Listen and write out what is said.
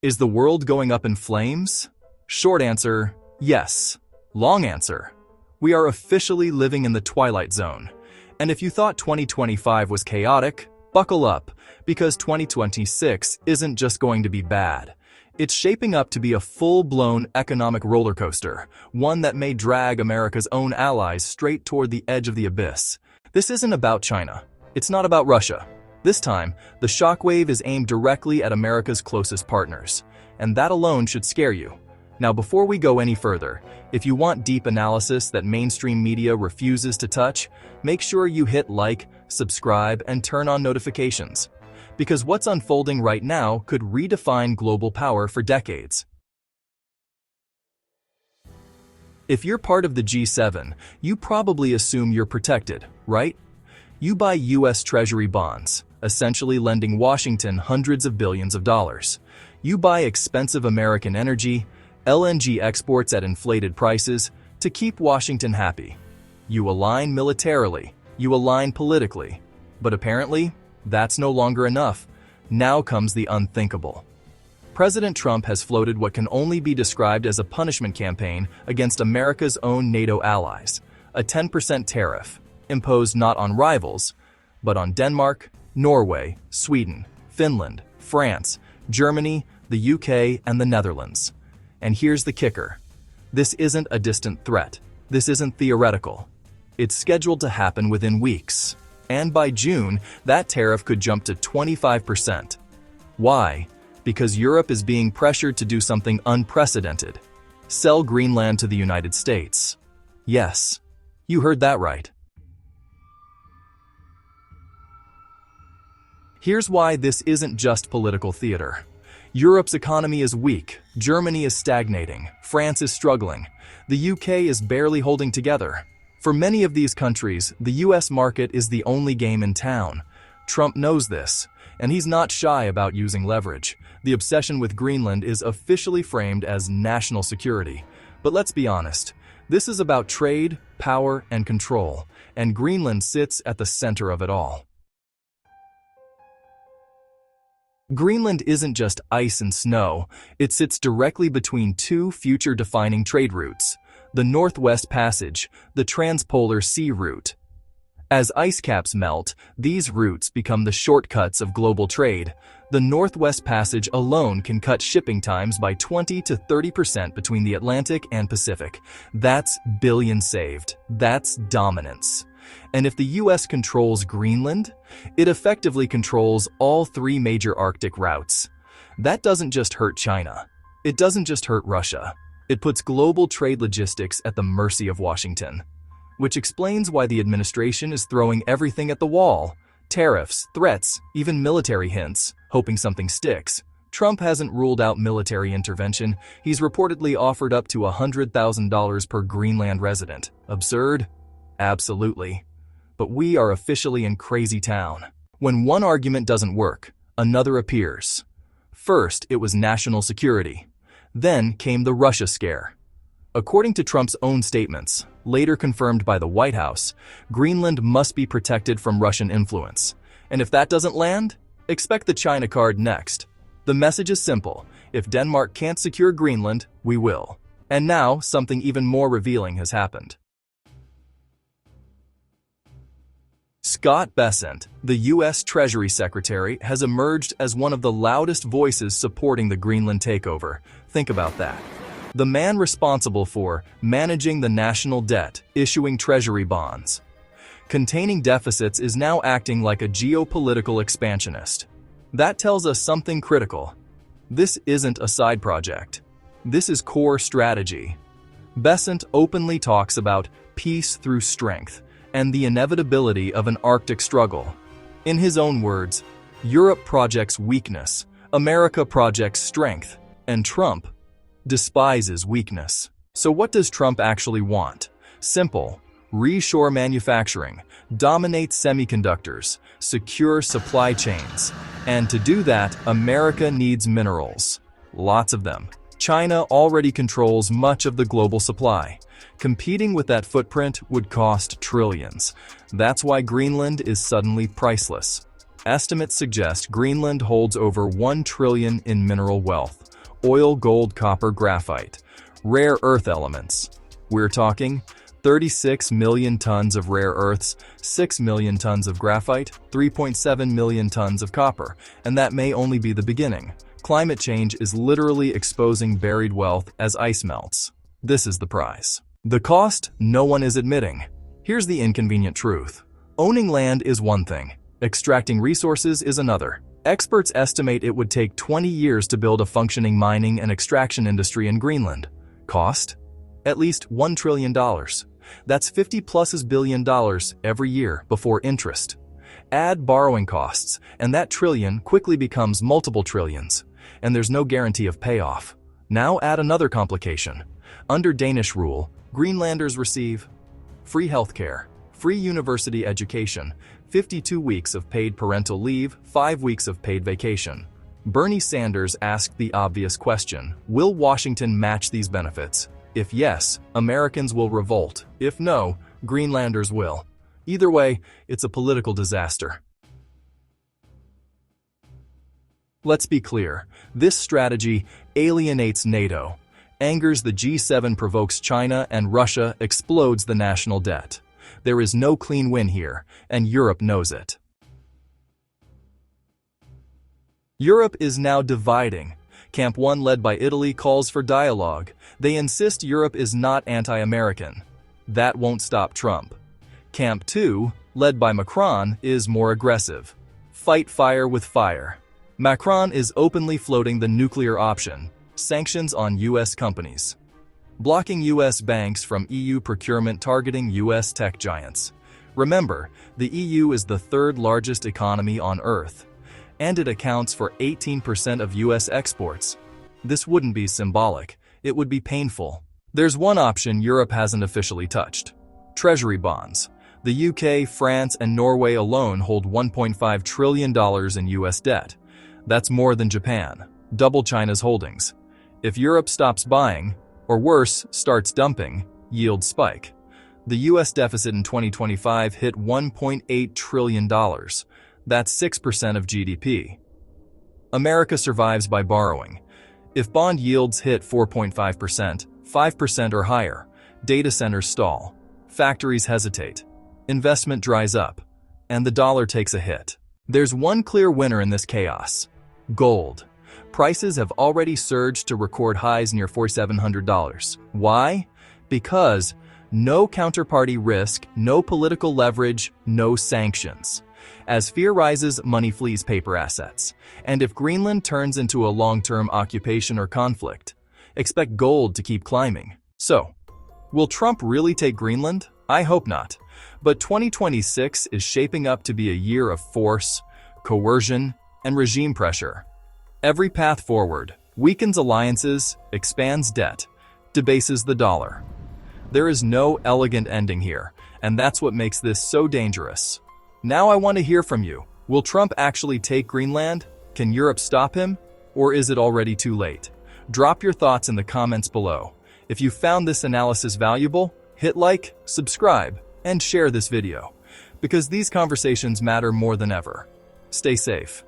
Is the world going up in flames? Short answer, yes. Long answer, we are officially living in the twilight zone. And if you thought 2025 was chaotic, buckle up, because 2026 isn't just going to be bad. It's shaping up to be a full-blown economic roller coaster, one that may drag America's own allies straight toward the edge of the abyss. This isn't about China. It's not about Russia. This time, the shockwave is aimed directly at America's closest partners, and that alone should scare you. Now, before we go any further, if you want deep analysis that mainstream media refuses to touch, make sure you hit like, subscribe, and turn on notifications. Because what's unfolding right now could redefine global power for decades. If you're part of the G7, you probably assume you're protected, right? You buy U.S. Treasury bonds, essentially lending Washington hundreds of billions of dollars. You buy expensive American energy, LNG exports at inflated prices, to keep Washington happy. You align militarily, you align politically. But apparently, that's no longer enough. Now comes the unthinkable. President Trump has floated what can only be described as a punishment campaign against America's own NATO allies, a 10% tariff, imposed not on rivals, but on Denmark, Norway, Sweden, Finland, France, Germany, the UK, and the Netherlands. And here's the kicker. This isn't a distant threat. This isn't theoretical. It's scheduled to happen within weeks. And by June, that tariff could jump to 25%. Why? Because Europe is being pressured to do something unprecedented. Sell Greenland to the United States. Yes, you heard that right. Here's why this isn't just political theater. Europe's economy is weak, Germany is stagnating, France is struggling, the UK is barely holding together. For many of these countries, the US market is the only game in town. Trump knows this, and he's not shy about using leverage. The obsession with Greenland is officially framed as national security. But let's be honest, this is about trade, power, and control, and Greenland sits at the center of it all. Greenland isn't just ice and snow, it sits directly between two future-defining trade routes, the Northwest Passage, the Transpolar Sea Route. As ice caps melt, these routes become the shortcuts of global trade. The Northwest Passage alone can cut shipping times by 20 to 30% between the Atlantic and Pacific. That's billions saved. That's dominance. And if the US controls Greenland, it effectively controls all three major Arctic routes. That doesn't just hurt China. It doesn't just hurt Russia. It puts global trade logistics at the mercy of Washington. Which explains why the administration is throwing everything at the wall. Tariffs, threats, even military hints, hoping something sticks. Trump hasn't ruled out military intervention. He's reportedly offered up to $100,000 per Greenland resident. Absurd? Absolutely. But we are officially in crazy town. When one argument doesn't work, another appears. First, it was national security. Then came the Russia scare. According to Trump's own statements, later confirmed by the White House, Greenland must be protected from Russian influence. And if that doesn't land, expect the China card next. The message is simple. If Denmark can't secure Greenland, we will. And now, something even more revealing has happened. Scott Bessent, the U.S. Treasury Secretary, has emerged as one of the loudest voices supporting the Greenland takeover. Think about that. The man responsible for managing the national debt, issuing treasury bonds, containing deficits, is now acting like a geopolitical expansionist. That tells us something critical. This isn't a side project. This is core strategy. Bessent openly talks about peace through strength and the inevitability of an Arctic struggle. In his own words, Europe projects weakness, America projects strength, and Trump despises weakness. So what does Trump actually want? Simple. Reshore manufacturing, dominate semiconductors, secure supply chains. And to do that, America needs minerals. Lots of them. China already controls much of the global supply. Competing with that footprint would cost trillions. That's why Greenland is suddenly priceless. Estimates suggest Greenland holds over $1 trillion in mineral wealth, oil, gold, copper, graphite. Rare earth elements. We're talking 36 million tons of rare earths, 6 million tons of graphite, 3.7 million tons of copper, and that may only be the beginning. Climate change is literally exposing buried wealth as ice melts. This is the price. The cost, no one is admitting. Here's the inconvenient truth. Owning land is one thing. Extracting resources is another. Experts estimate it would take 20 years to build a functioning mining and extraction industry in Greenland. Cost? At least $1 trillion. That's 50+ billion dollars every year before interest. Add borrowing costs, and that trillion quickly becomes multiple trillions, and there's no guarantee of payoff. Now add another complication. Under Danish rule, Greenlanders receive free healthcare, free university education, 52 weeks of paid parental leave, 5 weeks of paid vacation. Bernie Sanders asked the obvious question, will Washington match these benefits? If yes, Americans will revolt. If no, Greenlanders will. Either way, it's a political disaster. Let's be clear, this strategy alienates NATO, angers the G7, provokes China and Russia, explodes the national debt. There is no clean win here, and Europe knows it. Europe is now dividing. Camp 1, led by Italy, calls for dialogue. They insist Europe is not anti-American. That won't stop Trump. Camp 2, led by Macron, is more aggressive. Fight fire with fire. Macron is openly floating the nuclear option, sanctions on U.S. companies, blocking U.S. banks from EU procurement, targeting U.S. tech giants. Remember, the EU is the third largest economy on Earth, and it accounts for 18% of U.S. exports. This wouldn't be symbolic, it would be painful. There's one option Europe hasn't officially touched: Treasury bonds. The UK, France, and Norway alone hold $1.5 trillion in U.S. debt. That's more than Japan, double China's holdings. If Europe stops buying, or worse, starts dumping, yields spike. The U.S. deficit in 2025 hit $1.8 trillion. That's 6% of GDP. America survives by borrowing. If bond yields hit 4.5%, 5% or higher, data centers stall, factories hesitate, investment dries up, and the dollar takes a hit. There's one clear winner in this chaos: gold. Prices have already surged to record highs near $4,700. Why? Because no counterparty risk, no political leverage, no sanctions. As fear rises, money flees paper assets. And if Greenland turns into a long-term occupation or conflict, expect gold to keep climbing. So, will Trump really take Greenland? I hope not. But 2026 is shaping up to be a year of force, coercion, and regime pressure. Every path forward weakens alliances, expands debt, debases the dollar. There is no elegant ending here, and that's what makes this so dangerous. Now I want to hear from you. Will Trump actually take Greenland? Can Europe stop him? Or is it already too late? Drop your thoughts in the comments below. If you found this analysis valuable, hit like, subscribe, and share this video, because these conversations matter more than ever. Stay safe.